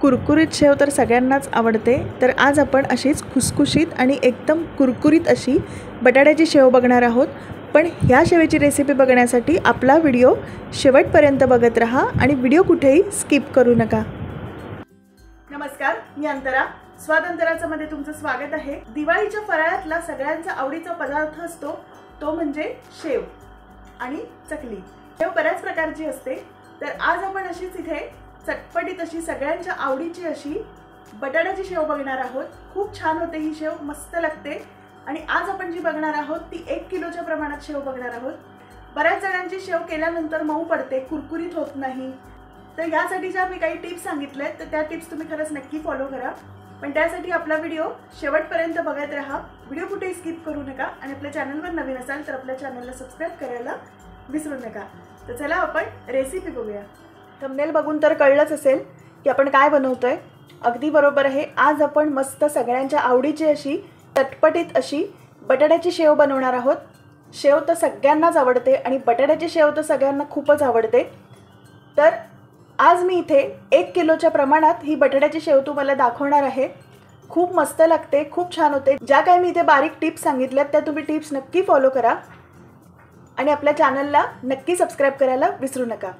कुरकुरीत शेव तर सगळ्यांनाच आवडते। तर आज आपण अशीच खुसखुशीत आणि एकदम कुरकुरीत अशी बटाट्याची शेव बघणार आहोत। पण ह्या शेवेची रेसिपी बघण्यासाठी आपला व्हिडिओ शेवटपर्यंत बघत रहा आणि व्हिडिओ कुठेही स्किप करू नका। नमस्कार, मी अंतरा। स्वादंतराचं मध्ये तुमचं स्वागत आहे। दिवाळीच्या फराळातला सगळ्यांचा आवडीचा पदार्थ असतो तो म्हणजे शेव आणि चकली। शेव बऱ्याच प्रकारची असते, तर आज आपण अशीच इथे चटपटीत अशी सगळ्यांच्या आवडीची अशी बटाट्याची शेव बघणार आहोत। खूप छान होते ही शेव, मस्त लागते। आणि आज आपण जी बघणार आहोत ती 1 किलोच्या प्रमाणात शेव बघणार आहोत। बऱ्याच जणांची शेव केल्यानंतर मऊ पडते, कुरकुरीत होत नाही। तर यासाठी ज्या मी काही टिप्स सांगितल्यात तर त्या टिप्स तुम्ही खरंच नक्की फॉलो करा। पण त्यासाठी आपला व्हिडिओ शेवटपर्यंत बघत राहा, व्हिडिओ कुठेही स्किप करू नका। आणि आपल्या चॅनलवर नवीन असाल तर आपल्या चॅनलला सबस्क्राइब करायला विसरू नका। तर चला आपण रेसिपी बघूया। थंबनेल बघून तर कळलंच असेल की आपण काय बनवतोय। अगदी बरोबर आहे, आज आपण मस्त सगळ्यांच्या आवडीची अशी चटपटीत अशी बटाट्याची शेव बनवणार आहोत। शेव तर सगळ्यांनाच आवडते आणि बटाट्याची शेव तर सगळ्यांना खूपच आवडते। तर आज मी इथे 1 किलोच्या प्रमाणात ही बटाट्याची शेव तुम्हाला दाखवणार आहे। खूप मस्त लागते, खूप छान होते। ज्या काही मी इथे बारीक टिप्स सांगितल्यात त्या तुम्ही टिप्स नक्की फॉलो करा आणि आपल्या चॅनलला नक्की सबस्क्राइब करायला विसरू नका।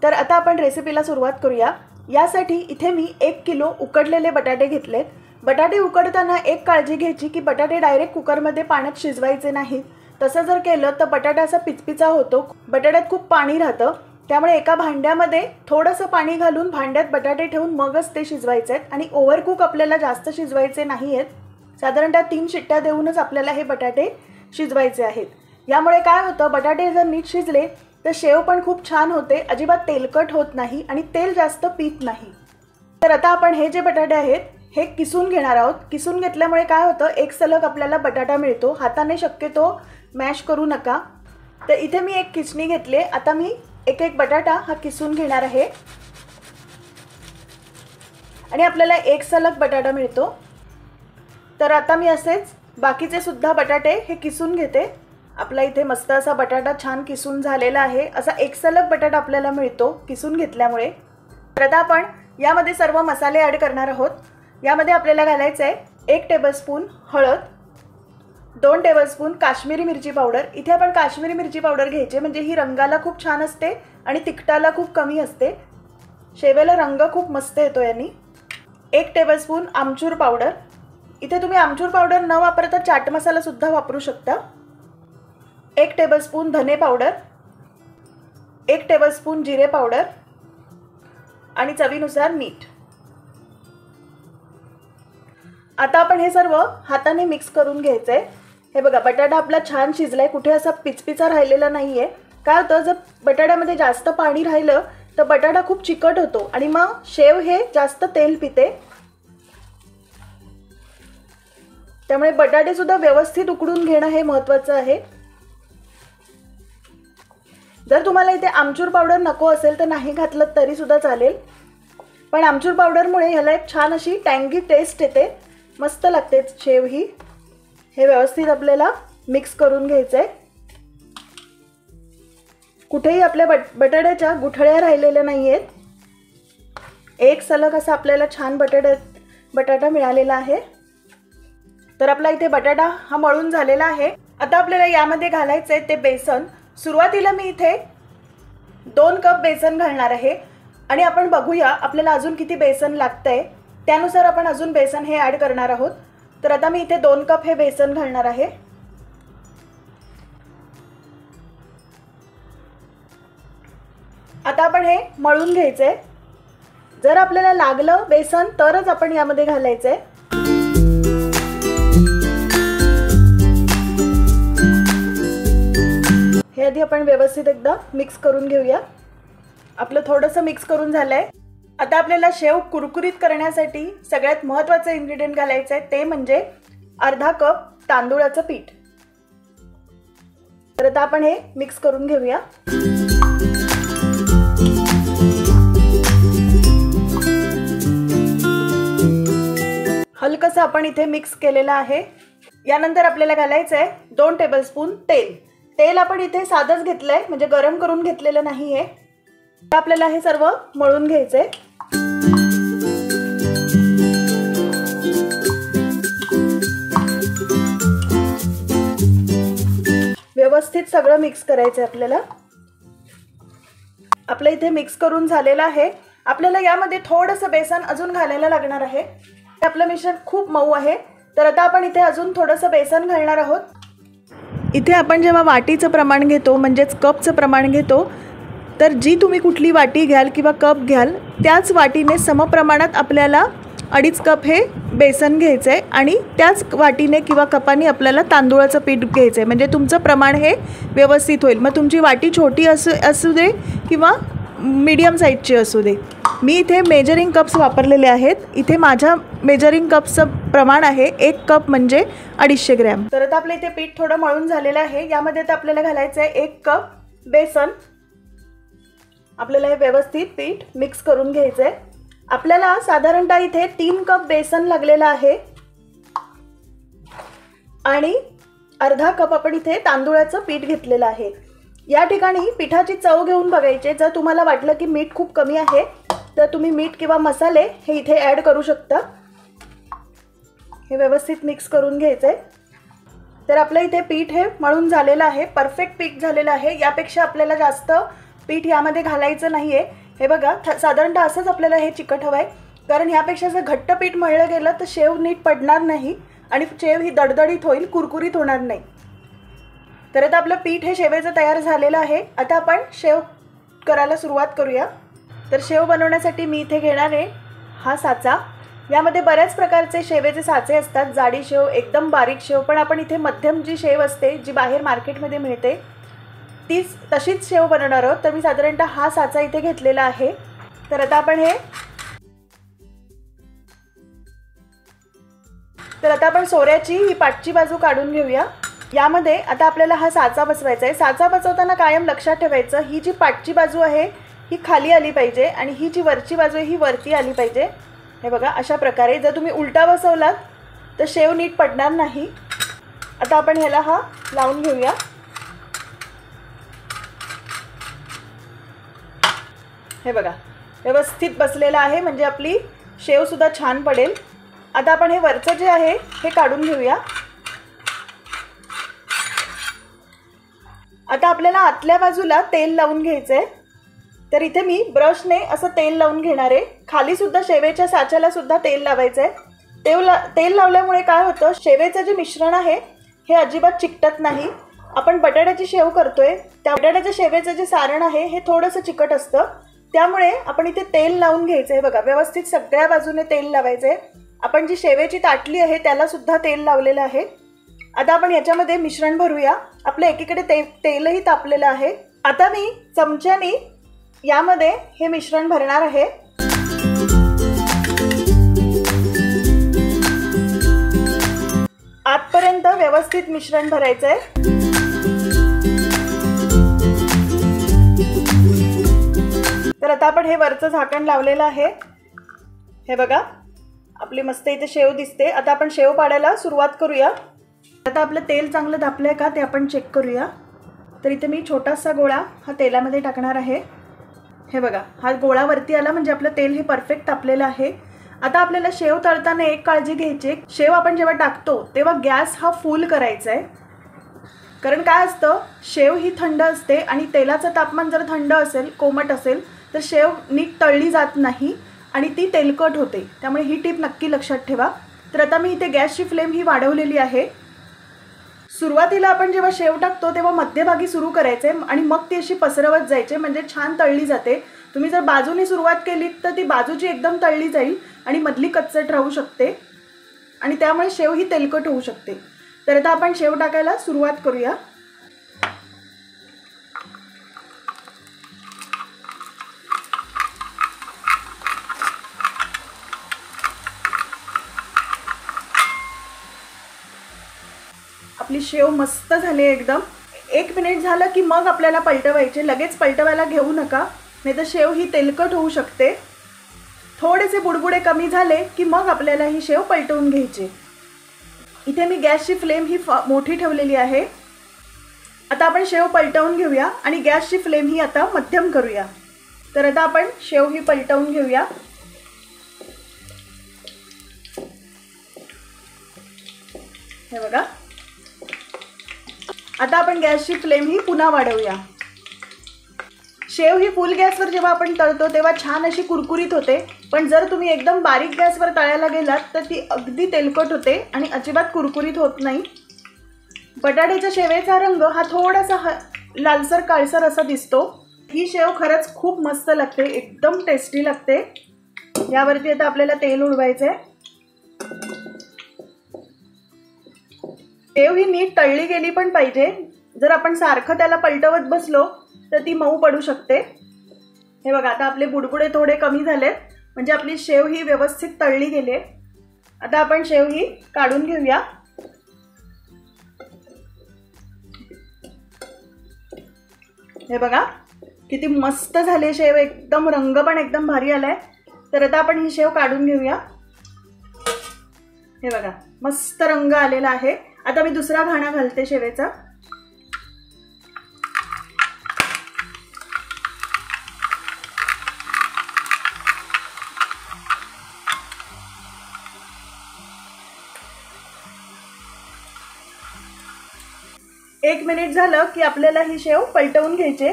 तर आता आपण रेसिपीला सुरुवात करूया। यासाठी इथे मी 1 किलो उकडलेले बटाटे घेतलेत। बटाटे उकडताना एक काळजी घ्यायची की बटाटे डायरेक्ट कुकरमध्ये पाण्यात शिजवायचे नाहीत। तसं जर केलं तर बटाटा असा पिचपिचा होतो, बटाट्यात खूप पाणी राहतं। त्यामुळे एका भांड्यामध्ये थोडंसं पाणी घालून भांड्यात बटाटे ठेवून मगच ते शिजवायचे आहेत। आणि ओव्हरकुक आपल्याला जास्त शिजवायचे नाही आहेत। साधारणतः 3 शिट्ट्या देऊनच आपल्याला हे बटाटे शिजवायचे आहेत। यामुळे काय होतं, बटाटे जर नीट शिजले तर शेव पण खूप छान होते, अजिबात तेलकट होत नाही आणि तेल जास्त पीत नाही। तर आता आपण हे जे बटाटे आहेत हे किसून घेणार आहोत। किसून घेतल्यामुळे काय होतं, एक सलग आपल्याला बटाटा मिळतो। हाताने शक्यतो मॅश करू नका। तर इथे मी एक किसणी घेतली। आता मी एक एक बटाटा हा किसून घेणार आहे आणि आपल्याला एक सलग बटाटा मिळतो। तर आता मी असेच बाकीचे सुद्धा बटाटे हे किसून घेते। आपला इथे मस्त असा बटाटा छान किसून झालेला आहे। असा एक सलग बटाटा आपल्याला मिळतो किसून घेतल्यामुळे। तर आता आपण यामध्ये सर्व मसाले ॲड करणार आहोत। यामध्ये आपल्याला घालायचं आहे 1 टेबलस्पून हळद, 2 टेबलस्पून काश्मीरी मिरची पावडर। इथे आपण काश्मीरी मिरची पावडर घ्यायची म्हणजे ही रंगाला खूप छान असते आणि तिखटाला खूप कमी असते। शेवेला रंग खूप मस्त येतो यांनी। 1 टेबलस्पून आमचूर पावडर। इथे तुम्ही आमचूर पावडर न वापरता चाट मसाला सुद्धा वापरू शकता। 1 टेबलस्पून धने पावडर, 1 टेबलस्पून जिरे पावडर आणि चवीनुसार मीठ। आता आपण हे सर्व हाताने मिक्स करून घ्यायचंय। हे बघा, बटाटा आपला छान शिजलाय, कुठे असा पिचपिचा राहिलेला नाहीये। काय होतं, जर बटाट्यामध्ये जास्त पाणी राहिलं तर बटाटा खूप चिकट होतो आणि मग शेव हे जास्त तेल पिते। त्यामुळे बटाटे सुद्धा व्यवस्थित उकडून घेणं हे महत्त्वाचं आहे। जर तुम्हाला इथे आमचूर पावडर नको असेल तर नाही घातलं तरी सुद्धा चालेल, पण आमचूर पावडरमुळे ह्याला एक छान अशी टँगी टेस्ट येते, मस्त लागते शेव ही। हे व्यवस्थित आपल्याला मिक्स करून घ्यायचंय। कुठेही आपल्या बटाट्याच्या गुठळ्या राहिलेल्या नाहीयेत। एक सलग असा आपल्याला छान बटाटा मिळालेला आहे। तर आपला इथे बटाटा हा मळून झालेला आहे। आता आपल्याला यामध्ये घालायचंय ते बेसन। सुरुवातीला मी इथे 2 कप बेसन घालणार आहे आणि आपण बघूया आपल्याला अजून किती बेसन लागतंय, त्यानुसार आपण अजून बेसन हे ॲड करणार आहोत। तर आता मी इथे 2 कप हे बेसन घालणार आहे। आता आपण हे मळून घ्यायचंय। जर आपल्याला लागलं बेसन तरच आपण यामध्ये घालायचंय। हे आधी आपण व्यवस्थित एकदा मिक्स करून घेऊया। आपलं थोडंसं मिक्स करून झालंय। आता आपल्याला शेव कुरकुरीत करण्यासाठी सगळ्यात महत्त्वाचं इन्ग्रेडियंट घालायचं आहे ते म्हणजे अर्धा कप तांदूळाचं पीठ। तर आता आपण हे मिक्स करून घेऊया। हलकसं आपण इथे मिक्स केलेलं आहे। यानंतर आपल्याला घालायचं आहे 2 टेबलस्पून तेल। तेल आपण इथे साधंच घेतलंय, म्हणजे गरम करून घेतलेलं नाहीये। आपल्याला हे सर्व मळून घ्यायचंय। व्यवस्थित सगळं मिक्स करायचं आहे आपल्याला। आपलं इथे मिक्स करून झालेलं आहे। आपल्याला यामध्ये थोडंसं बेसन अजून घालायला लागणार आहे। आपलं मिश्रण खूप मऊ आहे, तर आता आपण इथे अजून थोडंसं बेसन घालणार आहोत। इथे आपण जेव्हा वाटीचं प्रमाण घेतो म्हणजेच कपचं प्रमाण घेतो, तर जी तुम्ही कुठली वाटी घ्याल किंवा कप घ्याल त्याच वाटीने समप्रमाणात आपल्याला 2.5 कप हे बेसन घ्यायचं आहे आणि त्याच वाटीने किंवा कपाने आपल्याला तांदूळाचं पीठ घ्यायचं आहे, म्हणजे तुमचं प्रमाण हे व्यवस्थित होईल। मग तुमची वाटी छोटी असू दे किंवा मीडियम साईजची असू दे। मी इथे मेजरिंग कप्स वापरलेले आहेत। इथे माझ्या मेजरिंग कपचं प्रमाण आहे 1 कप म्हणजे 250 ग्रॅम। तर आता आपलं इथे पीठ थोडं मळून झालेलं आहे। यामध्ये आता आपल्याला घालायचं आहे 1 कप बेसन। आपल्याला हे व्यवस्थित पीठ मिक्स करून घ्यायचं आहे। आपल्याला साधारणतः इथे 3 कप बेसन लागलेलं आहे आणि अर्धा कप आपण इथे तांदूळाचं पीठ घेतलेलं आहे। या ठिकाणी पिठाची चव घेऊन बघायचे। जर तुम्हाला वाटलं की मीठ खूप कमी आहे तर तुम्ही मीठ किंवा मसाले हे इथे ॲड करू शकता। हे व्यवस्थित मिक्स करून घ्यायचंय। तर आपलं इथे पीठ हे मळून झालेलं आहे, परफेक्ट पीठ झालेलं आहे। यापेक्षा आपल्याला जास्त पीठ यामध्ये घालायचं नाहीये। हे बघा, साधारणतः असंच आपल्याला हे चिकट हवं आहे, कारण यापेक्षा जर घट्ट पीठ मळलं गेलं तर शेव नीट पडणार नाही आणि शेव ही दडदडीत होईल, कुरकुरीत होणार नाही। तर आता आपलं पीठ हे शेवेचं तयार झालेलं आहे। आता आपण शेव करायला सुरुवात करूया। तर शेव बनवण्यासाठी मी इथे घेणार आहे हा साचा। यामध्ये बऱ्याच प्रकारचे शेवेचे साचे असतात, जाडी शेव, एकदम बारीक शेव, पण आपण इथे मध्यम जी शेव असते जी बाहेर मार्केटमध्ये मिळते तीच तशीच शेव बनवणार आहोत। तर मी साधारणतः हा साचा इथे घेतलेला आहे। तर आता आपण सोऱ्याची ही पाठची बाजू काढून घेऊया। यामध्ये आता आपल्याला हा साचा बसवायचा आहे। साचा बसवताना कायम लक्षात ठेवायचं, ही जी पाठची बाजू आहे ही खाली आली पाहिजे आणि ही जी वरची बाजू आहे ही वरती आली पाहिजे। हे बघा, अशा प्रकारे। जर तुम्ही उलटा बसवलात तर शेव नीट पडणार नाही। आता आपण ह्याला हा लावून घेऊया। हे बघा, व्यवस्थित बसलेला आहे, म्हणजे आपली शेव सुद्धा छान पडेल। आता आपण हे वरचं जे आहे हे काढून घेऊया। आता आपल्याला आतल्या बाजूला तेल लावून घ्यायचं आहे। तर इथे मी ब्रशने असं तेल लावून घेणार आहे। खाली सुद्धा शेवेच्या साच्याला सुद्धा तेल लावायचं आहे। तेल लावल्यामुळे काय होतं, शेवेचं जे मिश्रण आहे हे अजिबात चिकटत नाही। आपण बटाट्याची शेव करतोय, त्या बटाट्याच्या शेवेचं जे सारण आहे हे थोडंसं चिकट असतं, त्यामुळे आपण इथे तेल लावून घ्यायचं आहे। बघा, व्यवस्थित सगळ्या बाजूने तेल लावायचं आहे। आपण जी शेवेची ताटली आहे त्याला सुद्धा तेल लावलेलं आहे। आता आपण याच्यामध्ये मिश्रण भरूया। आपल्या एकीकडे तेलही तापलेलं आहे। आता मी चमच्याने यामध्ये हे मिश्रण भरणार आहे। आतपर्यंत व्यवस्थित मिश्रण भरायचं आहे। तर आता आपण हे वरचं झाकण लावलेलं आहे। हे बघा, आपली मस्त इथे शेव दिसते। आता आपण शेव पाडायला सुरुवात करूया। आता आपलं तेल चांगलं तापलंय का ते आपण चेक करूया। तर इथे मी छोटासा गोळा हा तेलामध्ये टाकणार आहे। हे बघा, हा गोळा वरती आला म्हणजे आपलं तेल हे परफेक्ट तापलेलं आहे। आता आपल्याला शेव तळताना एक काळजी घ्यायची, शेव आपण जेव्हा टाकतो तेव्हा गॅस हा फुल करायचा आहे। कारण काय असतं, शेव ही थंड असते आणि तेलाचं तापमान जर थंड असेल, कोमट असेल तर शेव नीट तळली जात नाही आणि ती तेलकट होते। त्यामुळे ही टिप नक्की लक्षात ठेवा। तर आता मी इथे गॅसची फ्लेम ही वाढवलेली आहे। सुरुवातीला आपण जेव्हा शेव टाकतो तेव्हा मध्यभागी सुरू करायचे आणि मग ती अशी पसरवत जायचे, म्हणजे छान तळली जाते। तुम्ही जर बाजूने सुरुवात केली तर ती बाजूची एकदम तळली जाईल आणि मधली कच्चट राहू शकते आणि त्यामुळे शेव ही तेलकट होऊ शकते। तर आता आपण शेव टाकायला सुरुवात करूया। आपली शेव मस्त झाली एकदम। 1 मिनिट झालं की मग आपल्याला पलटवायचे, लगेच पलटवायला घेऊ नका, नाहीतर शेव ही तेलकट होऊ शकते। थोडेसे बुडबुडे कमी झाले की मग आपल्याला ही शेव पलटवून घ्यायची। इथे मी गॅसची फ्लेम ही मोठी ठेवलेली आहे। आता आपण शेव पलटवून घेऊया आणि गॅसची फ्लेम ही आता मध्यम करूया। तर आता आपण शेव ही पलटवून घेऊया। हे बघा, आता आपण गॅसची फ्लेम ही पुन्हा वाढवूया। शेव ही फुल गॅसवर जेव्हा आपण तळतो तेव्हा छान अशी कुरकुरीत होते, पण जर तुम्ही एकदम बारीक गॅसवर तळायला गेलात तर ती अगदी तेलकट होते आणि अजिबात कुरकुरीत होत नाही। बटाट्याच्या शेवेचा रंग हा थोडासा लालसर काळसर असा दिसतो। ही शेव खरंच खूप मस्त लागते, एकदम टेस्टी लागते। यावरती आता आपल्याला तेल उडवायचंय। शेव ही नीट तळली गेली पण पाहिजे, जर आपण सारखं त्याला पलटवत बसलो तर ती मऊ पडू शकते। हे बघा आता आपले बुडबुडे थोडे कमी झालेत, म्हणजे आपली शेव ही व्यवस्थित तळली गेली। आता आपण शेव ही काढून घेऊया। हे बघा किती मस्त झाले शेव, एकदम रंग पण एकदम भारी आलाय। तर आता आपण ही शेव काढून घेऊया। हे बघा मस्त रंग आलेला आहे। आता मी दुसरा घाणा घालते शेवेचा। एक मिनिट झालं की आपल्याला ही शेव पलटवून घ्यायची,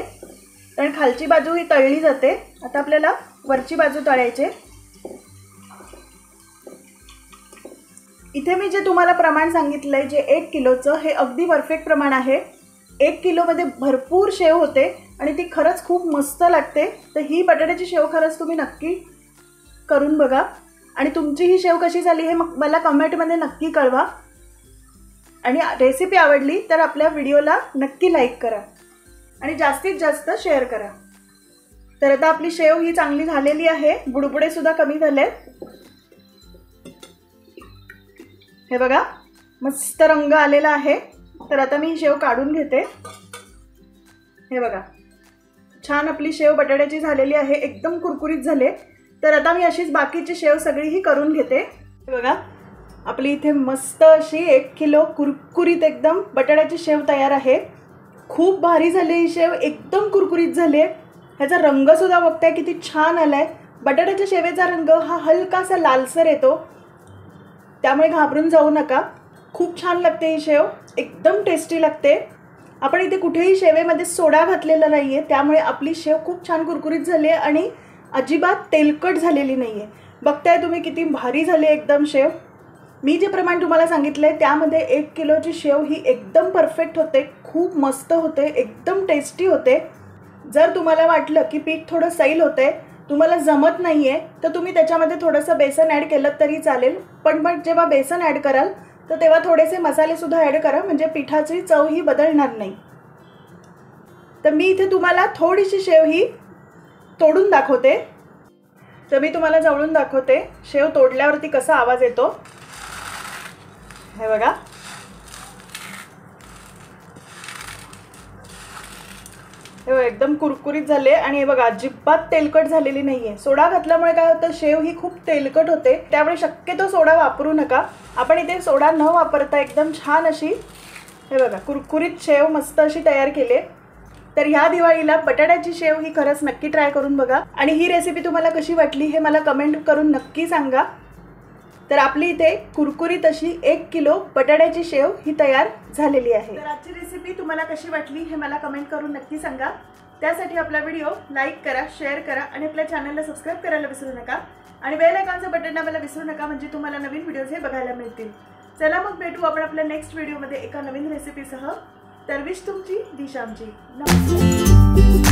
कारण खालची बाजू ही तळली जाते। आता आपल्याला वरची बाजू तळायची। इथे मी जे तुम्हाला प्रमाण सांगितलंय, जे 1 किलोचं, हे अगदी परफेक्ट प्रमाण आहे। 1 किलोमध्ये भरपूर शेव होते आणि ती खरंच खूप मस्त लागते। तर ही बटाट्याची शेव खरंच तुम्ही नक्की करून बघा आणि तुमची ही शेव कशी झाली हे मग मला कमेंटमध्ये नक्की कळवा। आणि रेसिपी आवडली तर आपल्या व्हिडिओला नक्की लाईक करा आणि जास्तीत जास्त शेअर करा। तर आता आपली शेव ही चांगली झालेली आहे, बुडबुडे सुद्धा कमी झालेत। हे बघा मस्त रंग आलेला आहे। तर आता मी ही शेव काढून घेते। हे बघा छान आपली शेव बटाट्याची झालेली आहे, एकदम कुरकुरीत झाले। तर आता मी अशीच बाकीची शेव सगळी ही करून घेते। हे बघा आपली इथे मस्त अशी 1 किलो कुरकुरीत एकदम बटाट्याची शेव तयार आहे। खूप भारी झाली ही शेव, एकदम कुरकुरीत झाली आहे। ह्याचा रंग सुद्धा बघताय किती छान आलाय। बटाट्याच्या शेवेचा रंग हा हलकासा लालसर येतो, त्यामुळे घाबरून जाऊ नका। खूप छान लागते ही शेव, एकदम टेस्टी लागते। आपण इथे कुठेही शेवेमध्ये सोडा घातलेला नाहीये, त्यामुळे आपली शेव खूप छान कुरकुरीत झाली आहे आणि अजिबात तेलकट झालेली नाहीये। बघताय तुम्ही किती भारी झाली एकदम शेव। मी जे प्रमाण तुम्हाला सांगितलंय त्यामध्ये 1 किलोची शेव ही एकदम परफेक्ट होते, खूप मस्त होते, एकदम टेस्टी होते। जर तुम्हाला वाटलं की पीठ थोडं सैल होते, तुम्हाला जमत नाहीये, तर तुम्ही त्याच्यामध्ये थोडंसं बेसन ॲड केलं तरी चालेल। पण मग जेव्हा बेसन ॲड कराल तर तेव्हा थोडेसे मसाले सुद्धा ॲड करा, म्हणजे पिठाची चव ही बदलणार नाही। तर मी इथे तुम्हाला थोडीशी शेव ही तोडून दाखवते। तर मी तुम्हाला जवळून दाखवते शेव तोडल्यावरती कसा आवाज येतो। हे बघा हे एकदम कुरकुरीत झाले आणि हे बघा अजिबात तेलकट झालेली नाहीये। सोडा घातल्यामुळे काय होतं, शेव ही खूप तेलकट होते, त्यामुळे शक्यतो सोडा वापरू नका। आपण इथे सोडा न वापरता एकदम छान अशी हे बघा कुरकुरीत शेव मस्त अशी तयार केली। तर ह्या दिवाळीला बटाट्याची शेव ही खरंच नक्की ट्राय करून बघा आणि ही रेसिपी तुम्हाला कशी वाटली हे मला कमेंट करून नक्की सांगा। तर आपली इथे कुरकुरीत अशी 1 किलो बटाट्याची शेव ही तयार झालेली आहे। तर आजची रेसिपी तुम्हाला कशी वाटली हे मला कमेंट करून नक्की सांगा। त्यासाठी आपला व्हिडिओ लाईक करा, शेअर करा आणि आपल्या चॅनलला सबस्क्राईब करायला विसरू नका आणि बेल आयकॉनचं बटन दाबायला विसरू नका, म्हणजे तुम्हाला नवीन व्हिडिओज हे बघायला मिळतील। चला मग भेटू आपण आपल्या नेक्स्ट व्हिडिओमध्ये एका नवीन रेसिपीसह। तर विश तुमची, दिशा आमची। नमस्कार।